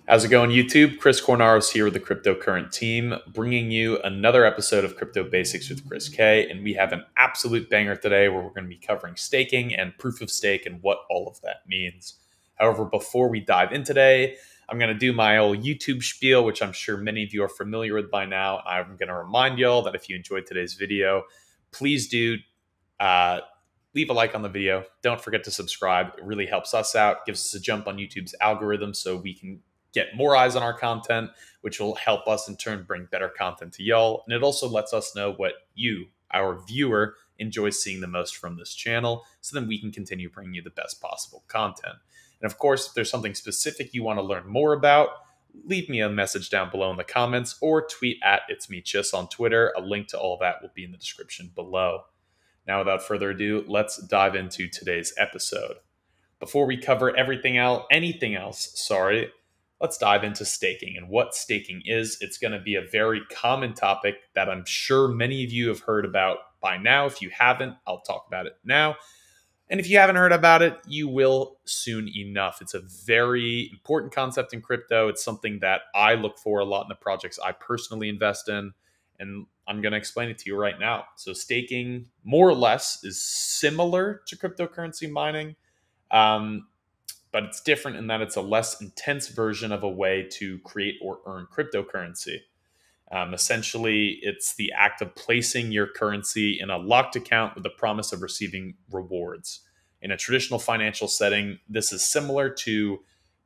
How's it going, YouTube? Chris Cornaros here with the Cryptocurrent team, bringing you another episode of Crypto Basics with Chris K. And we have an absolute banger today where we're going to be covering staking and proof of stake and what all of that means. However, before we dive in today, I'm going to do my old YouTube spiel, which I'm sure many of you are familiar with by now. I'm going to remind y'all that if you enjoyed today's video, please do leave a like on the video. Don't forget to subscribe. It really helps us out, gives us a jump on YouTube's algorithm so we can get more eyes on our content, which will help us in turn bring better content to y'all. And it also lets us know what you, our viewer, enjoys seeing the most from this channel, so then we can continue bringing you the best possible content. And of course, if there's something specific you want to learn more about, leave me a message down below in the comments or tweet at It's Me Chis on Twitter. A link to all that will be in the description below. Now, without further ado, let's dive into today's episode. Before we cover anything else, let's dive into staking and what staking is. It's going to be a very common topic that I'm sure many of you have heard about by now. If you haven't, I'll talk about it now. And if you haven't heard about it, you will soon enough. It's a very important concept in crypto. It's something that I look for a lot in the projects I personally invest in. And I'm going to explain it to you right now. So staking, more or less, is similar to cryptocurrency mining. But it's different in that it's a less intense version of a way to create or earn cryptocurrency. Essentially, it's the act of placing your currency in a locked account with the promise of receiving rewards. In a traditional financial setting, this is similar to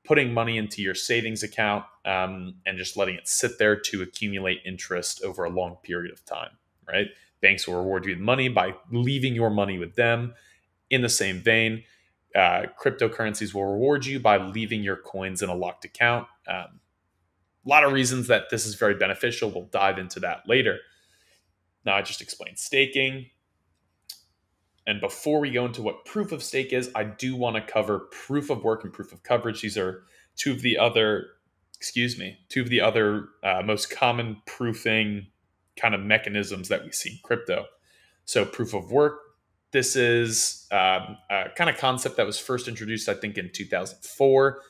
putting money into your savings account and just letting it sit there to accumulate interest over a long period of time, right? Banks will reward you with money by leaving your money with them. In the same vein, cryptocurrencies will reward you by leaving your coins in a locked account. A lot of reasons that this is very beneficial. We'll dive into that later. Now, I just explained staking. And before we go into what proof of stake is, I do want to cover proof of work and proof of coverage. These are two of the other most common proofing kind of mechanisms that we see in crypto. So proof of work, this is a kind of concept that was first introduced, I think, in 2004,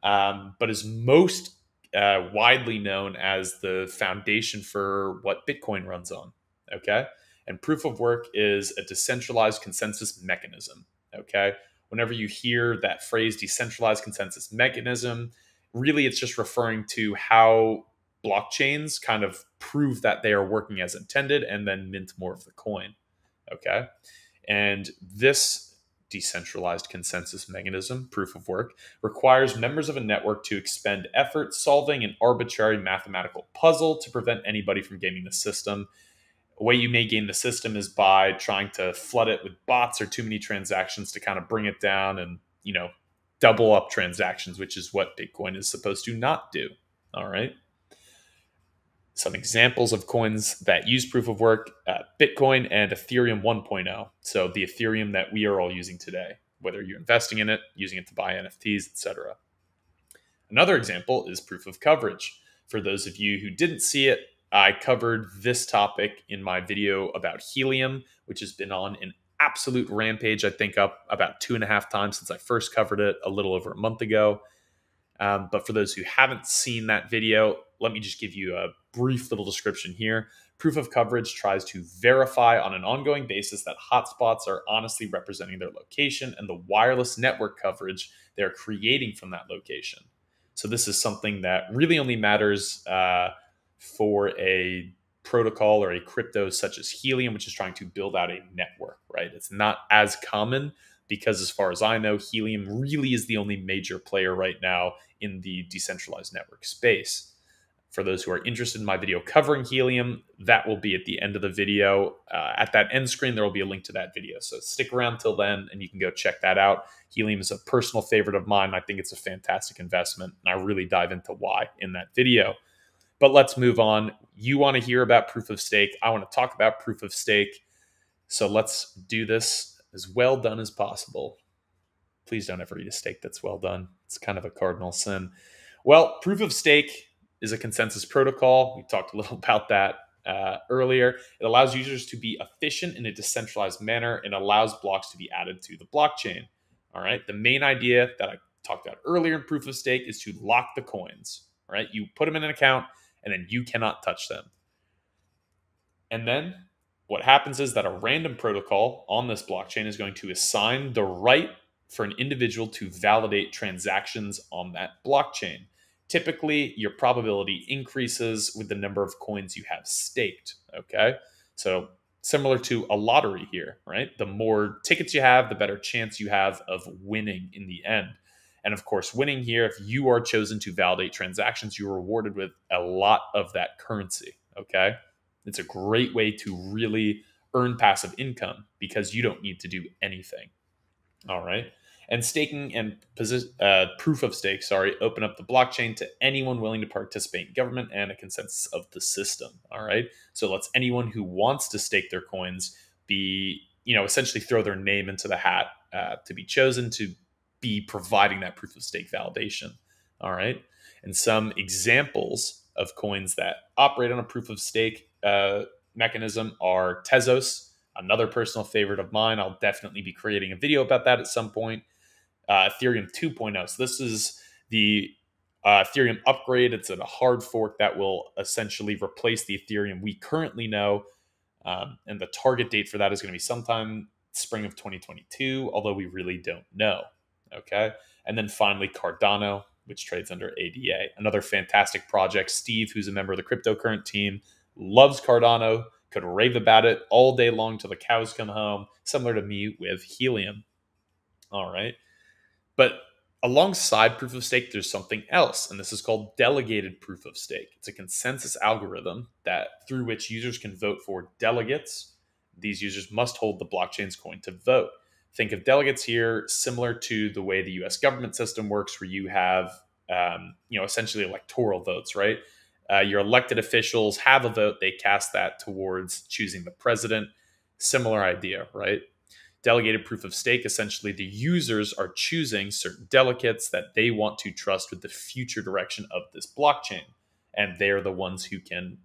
but is most widely known as the foundation for what Bitcoin runs on. Okay. And proof of work is a decentralized consensus mechanism. Okay. Whenever you hear that phrase, decentralized consensus mechanism, really it's just referring to how blockchains kind of prove that they are working as intended and then mint more of the coin. Okay. And this decentralized consensus mechanism, proof of work, requires members of a network to expend effort solving an arbitrary mathematical puzzle to prevent anybody from gaming the system. A way you may game the system is by trying to flood it with bots or too many transactions to kind of bring it down and, double up transactions, which is what Bitcoin is supposed to not do. All right. Some examples of coins that use proof of work, Bitcoin and Ethereum 1.0. So the Ethereum that we are all using today, whether you're investing in it, using it to buy NFTs, etc. Another example is proof of coverage. For those of you who didn't see it, I covered this topic in my video about helium, which has been on an absolute rampage, I think up about 2.5 times since I first covered it a little over a month ago. But for those who haven't seen that video, let me just give you a brief little description here. Proof of coverage tries to verify on an ongoing basis that hotspots are honestly representing their location and the wireless network coverage they're creating from that location. So this is something that really only matters for a protocol or a crypto such as Helium, which is trying to build out a network, right? It's not as common because as far as I know, Helium really is the only major player right now in the decentralized network space. For those who are interested in my video covering Helium, that will be at the end of the video. At that end screen, there will be a link to that video. So stick around till then and you can go check that out. Helium is a personal favorite of mine. I think it's a fantastic investment, and I really dive into why in that video. But let's move on. You want to hear about proof of stake. I want to talk about proof of stake. So let's do this as well done as possible. Please don't ever eat a steak that's well done. It's kind of a cardinal sin. Well, proof of stake is a consensus protocol. We talked a little about that earlier. It allows users to be efficient in a decentralized manner and allows blocks to be added to the blockchain. All right. The main idea that I talked about earlier in proof of stake is to lock the coins, right? You put them in an account and then you cannot touch them. And then what happens is that a random protocol on this blockchain is going to assign the right for an individual to validate transactions on that blockchain. Typically, your probability increases with the number of coins you have staked. Okay. So, similar to a lottery here, right? The more tickets you have, the better chance you have of winning in the end. And of course, winning here, if you are chosen to validate transactions, you're rewarded with a lot of that currency. Okay. It's a great way to really earn passive income because you don't need to do anything. All right. And staking and proof of stake, open up the blockchain to anyone willing to participate in government and a consensus of the system. All right. So it lets anyone who wants to stake their coins be, essentially throw their name into the hat to be chosen to be providing that proof of stake validation. All right. And some examples of coins that operate on a proof of stake mechanism are Tezos, another personal favorite of mine. I'll definitely be creating a video about that at some point. Ethereum 2.0. So this is the Ethereum upgrade. It's a hard fork that will essentially replace the Ethereum we currently know. And the target date for that is going to be sometime spring of 2022, although we really don't know. Okay. And then finally, Cardano, which trades under ADA. Another fantastic project. Steve, who's a member of the cryptocurrent team, loves Cardano, could rave about it all day long till the cows come home, similar to me with Helium. All right. But alongside proof of stake, there's something else, and this is called delegated proof of stake. It's a consensus algorithm that through which users can vote for delegates. These users must hold the blockchain's coin to vote. Think of delegates here similar to the way the U.S. government system works, where you have, essentially electoral votes, right? Your elected officials have a vote; they cast that towards choosing the president. Similar idea, right? Delegated proof of stake, essentially the users are choosing certain delegates that they want to trust with the future direction of this blockchain. And they're the ones who can,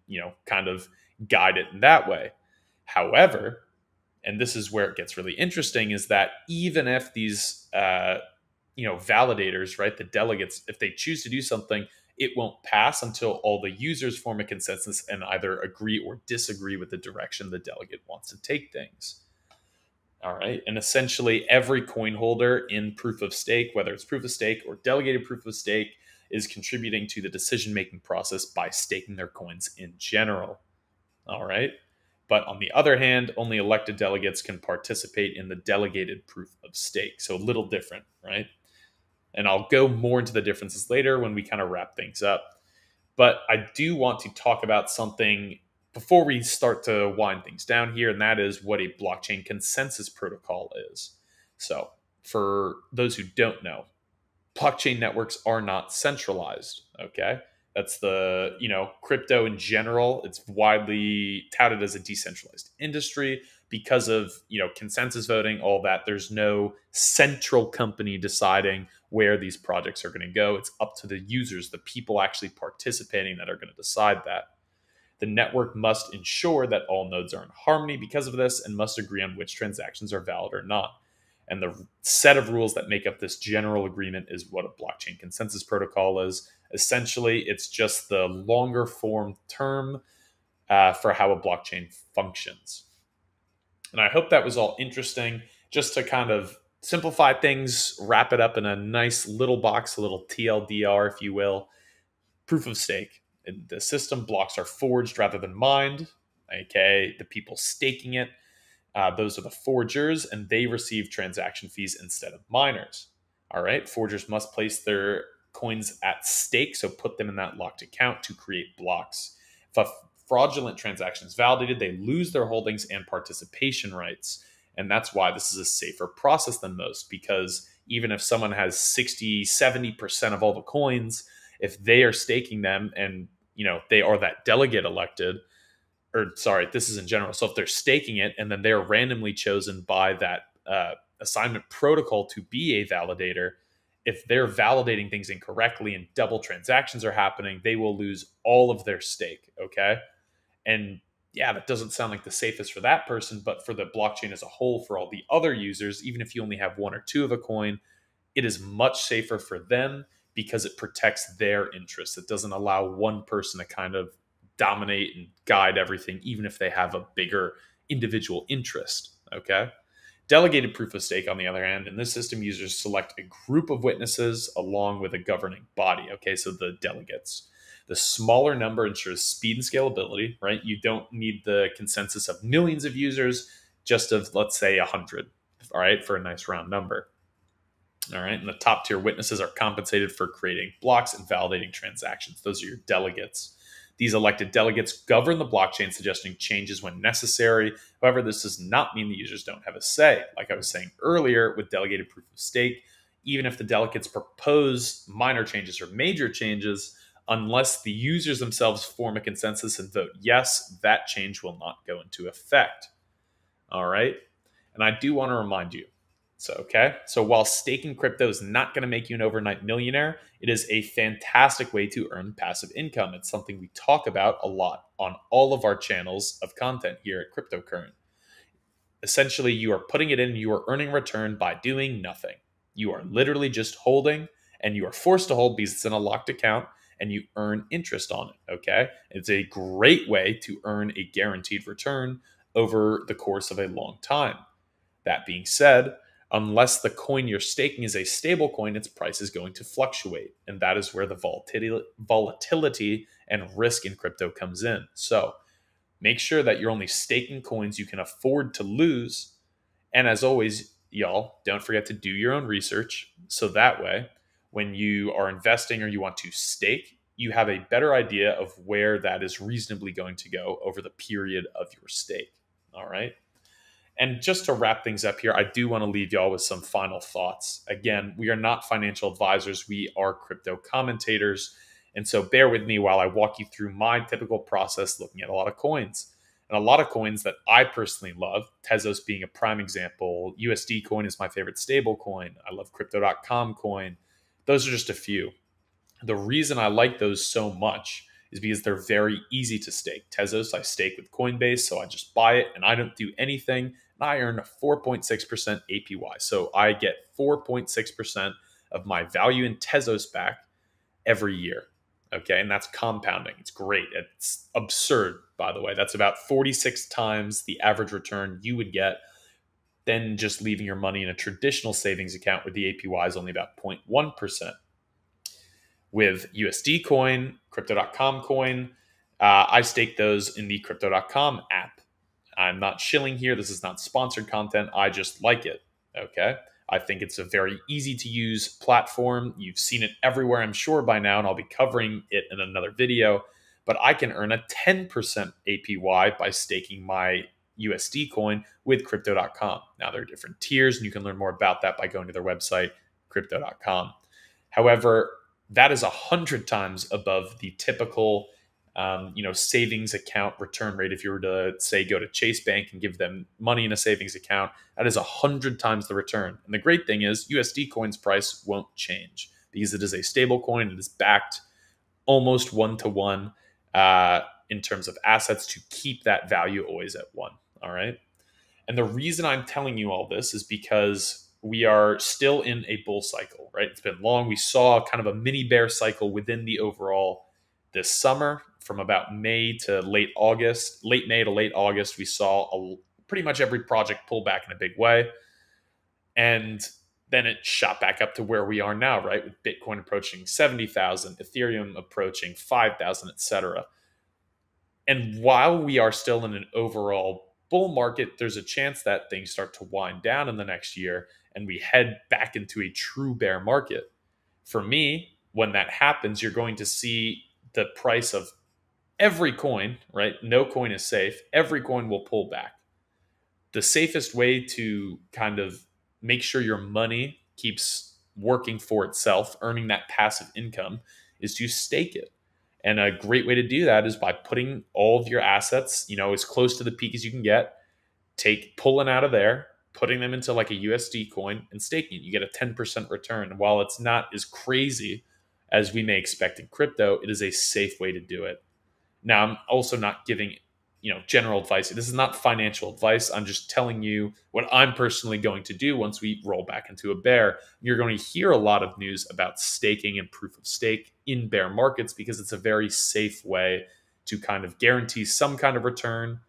kind of guide it in that way. However, and this is where it gets really interesting, is that even if these, validators, right, the delegates, if they choose to do something, it won't pass until all the users form a consensus and either agree or disagree with the direction the delegate wants to take things. All right. And essentially every coin holder in proof of stake, whether it's proof of stake or delegated proof of stake, is contributing to the decision-making process by staking their coins in general. All right. But on the other hand, only elected delegates can participate in the delegated proof of stake. So a little different, right? And I'll go more into the differences later when we kind of wrap things up. But I do want to talk about something before we start to wind things down here, and that is what a blockchain consensus protocol is. So for those who don't know, blockchain networks are not centralized, okay? That's the, crypto in general. It's widely touted as a decentralized industry because of, consensus voting, all that. There's no central company deciding where these projects are going to go. It's up to the users, the people actually participating, that are going to decide that. The network must ensure that all nodes are in harmony because of this and must agree on which transactions are valid or not. And the set of rules that make up this general agreement is what a blockchain consensus protocol is. Essentially, it's just the longer form term for how a blockchain functions. And I hope that was all interesting. Just to kind of simplify things, wrap it up in a nice little box, a little TLDR, if you will. Proof of stake. The system, blocks are forged rather than mined, aka the people staking it. Those are the forgers, and they receive transaction fees instead of miners. All right, forgers must place their coins at stake, so put them in that locked account to create blocks. If a fraudulent transaction is validated, they lose their holdings and participation rights. And that's why this is a safer process than most, because even if someone has 60, 70% of all the coins, if they are staking them and, they are that delegate elected, this is in general. So if they're staking it and then they're randomly chosen by that assignment protocol to be a validator, if they're validating things incorrectly and double transactions are happening, they will lose all of their stake. Okay. And yeah, that doesn't sound like the safest for that person, but for the blockchain as a whole, for all the other users, even if you only have one or two of a coin, it is much safer for them because it protects their interests. It doesn't allow one person to kind of dominate and guide everything, even if they have a bigger individual interest. Okay. Delegated proof of stake, on the other hand, in this system, users select a group of witnesses along with a governing body. Okay, so the delegates. The smaller number ensures speed and scalability, right? You don't need the consensus of millions of users, just of, let's say, 100, all right, for a nice round number. All right, and the top tier witnesses are compensated for creating blocks and validating transactions. Those are your delegates. These elected delegates govern the blockchain, suggesting changes when necessary. However, this does not mean the users don't have a say. Like I was saying earlier, with delegated proof of stake, even if the delegates propose minor changes or major changes, unless the users themselves form a consensus and vote yes, that change will not go into effect. All right. And I do want to remind you. So while staking crypto is not going to make you an overnight millionaire, it is a fantastic way to earn passive income. It's something we talk about a lot on all of our channels of content here at Cryptocurrent. Essentially, you are putting it in, you are earning return by doing nothing. You are literally just holding, and you are forced to hold because it's in a locked account, and you earn interest on it. Okay. It's a great way to earn a guaranteed return over the course of a long time. That being said, unless the coin you're staking is a stable coin, its price is going to fluctuate. And that is where the volatility and risk in crypto comes in. So make sure that you're only staking coins you can afford to lose. And as always, y'all, don't forget to do your own research. So that way, when you are investing or you want to stake, you have a better idea of where that is reasonably going to go over the period of your stake. All right. And just to wrap things up here, I do want to leave y'all with some final thoughts. Again, we are not financial advisors. We are crypto commentators. And so bear with me while I walk you through my typical process looking at a lot of coins. And a lot of coins that I personally love, Tezos being a prime example. USD coin is my favorite stable coin. I love crypto.com coin. Those are just a few. The reason I like those so much is because they're very easy to stake. Tezos, I stake with Coinbase, so I just buy it and I don't do anything. And I earn a 4.6% APY. So I get 4.6% of my value in Tezos back every year. Okay, and that's compounding. It's great. It's absurd, by the way. That's about 46 times the average return you would get than just leaving your money in a traditional savings account where the APY is only about 0.1%. With USD coin, crypto.com coin, I stake those in the crypto.com app. I'm not shilling here. This is not sponsored content. I just like it. Okay. I think it's a very easy to use platform. You've seen it everywhere, I'm sure, by now, and I'll be covering it in another video. But I can earn a 10% APY by staking my USD coin with crypto.com. Now, there are different tiers, and you can learn more about that by going to their website, crypto.com. However, that is 100 times above the typical, savings account return rate. If you were to say go to Chase Bank and give them money in a savings account, that is 100 times the return. And the great thing is USD coin's price won't change because it is a stable coin. It is backed almost 1-to-1 in terms of assets to keep that value always at 1. All right. And the reason I'm telling you all this is because we are still in a bull cycle, right? It's been long. We saw kind of a mini bear cycle within the overall this summer from about May to late May to late August. We saw pretty much every project pull back in a big way. And then it shot back up to where we are now, right? With Bitcoin approaching 70,000, Ethereum approaching 5,000, etc. And while we are still in an overall bull market, there's a chance that things start to wind down in the next year and we head back into a true bear market. For me, when that happens, you're going to see the price of every coin, right? No coin is safe. Every coin will pull back. The safest way to kind of make sure your money keeps working for itself, earning that passive income, is to stake it. And a great way to do that is by putting all of your assets, as close to the peak as you can get, pulling out of there, putting them into like a USD coin and staking it. You get a 10% return. And while it's not as crazy as we may expect in crypto, it is a safe way to do it. Now, I'm also not giving general advice. This is not financial advice. I'm just telling you what I'm personally going to do once we roll back into a bear. You're going to hear a lot of news about staking and proof of stake in bear markets because it's a very safe way to kind of guarantee some kind of return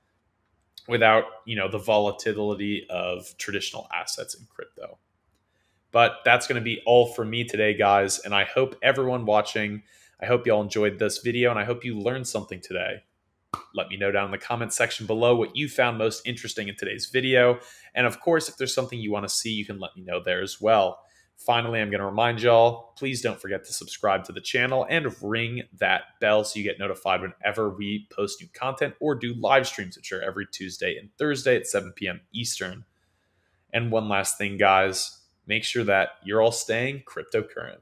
without, the volatility of traditional assets in crypto. But that's going to be all for me today, guys. And I hope everyone watching, I hope y'all enjoyed this video and I hope you learned something today. Let me know down in the comment section below what you found most interesting in today's video. And of course, if there's something you want to see, you can let me know there as well. Finally, I'm going to remind y'all, please don't forget to subscribe to the channel and ring that bell so you get notified whenever we post new content or do live streams, which are every Tuesday and Thursday at 7 p.m. Eastern. And one last thing, guys, make sure that you're all staying cryptocurrent.